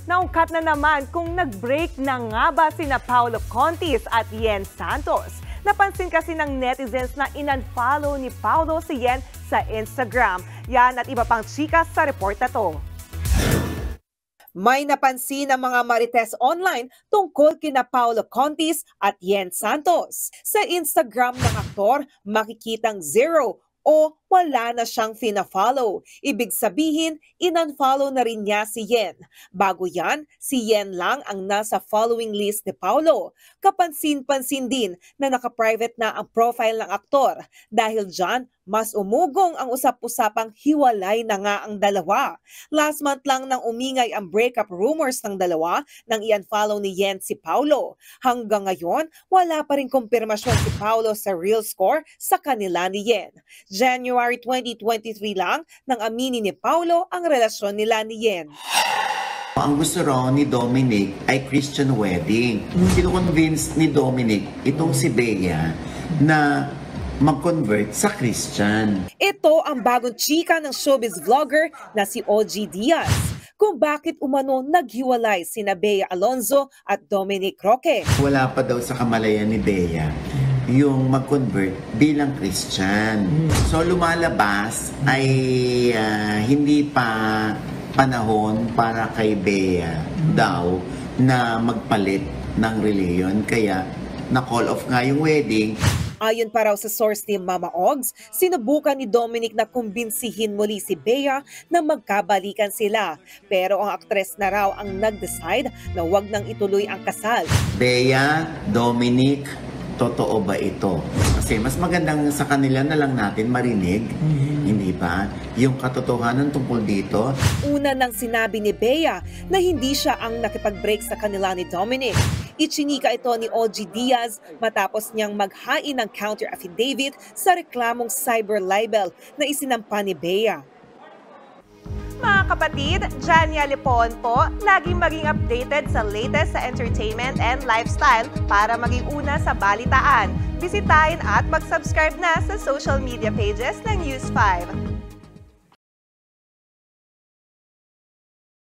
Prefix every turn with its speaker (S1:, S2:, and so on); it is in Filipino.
S1: Naungkat na naman kung nag-break na nga ba sina Paolo Contis at Yen Santos. Napansin kasi ng netizens na in-unfollow ni Paolo si Yen sa Instagram. Yan at iba pang chika sa report na to.
S2: May napansin ang mga marites online tungkol kina Paolo Contis at Yen Santos. Sa Instagram ng aktor, makikitang 0 o wala na siyang fina-follow. Ibig sabihin, in-unfollow na rin niya si Yen. Bago yan, si Yen lang ang nasa following list ni Paolo. Kapansin-pansin din na naka-private na ang profile ng aktor. Dahil dyan, mas umugong ang usap-usapang hiwalay na nga ang dalawa. Last month lang nang umingay ang breakup rumors ng dalawa nang i-unfollow ni Yen si Paolo. Hanggang ngayon, wala pa rin kumpirmasyon si Paolo sa real score sa kanila ni Yen. January 2023 lang nang aminin ni Paolo ang relasyon nila ni Yen.
S3: Ang gusto raw ni Dominic ay Christian wedding. Kino-convince ni Dominic itong si Bea na mag-convert sa Christian.
S2: Ito ang bagong chika ng showbiz vlogger na si OG Diaz. Kung bakit umano naghiwalay sina Bea Alonzo at Dominic Roque.
S3: Wala pa daw sa kamalayan ni Bea yung mag-convert bilang Christian. So lumalabas ay hindi pa panahon para kay Bea daw na magpalit ng reliyon. Kaya na-call off nga yung wedding.
S2: Ayon pa raw sa source ni Mama Ogs, sinubukan ni Dominic na kumbinsihin muli si Bea na magkabalikan sila. Pero ang aktres na raw ang nag-decide na wag nang ituloy ang kasal.
S3: Bea, Dominic, totoo ba ito? Kasi mas magandang sa kanila na lang natin marinig, hindi ba? Yung katotohanan tungkol dito.
S2: Una nang sinabi ni Bea na hindi siya ang nakipag-break sa kanila ni Dominic. Ichinika ito ni OG Diaz matapos niyang maghain ng counter affidavit sa reklamong cyber libel na isinampa ni Bea.
S1: Mga kapatid, Jania Lipon po, laging maging updated sa latest sa entertainment and lifestyle para maging una sa balitaan. Bisitahin at mag-subscribe na sa social media pages ng News 5.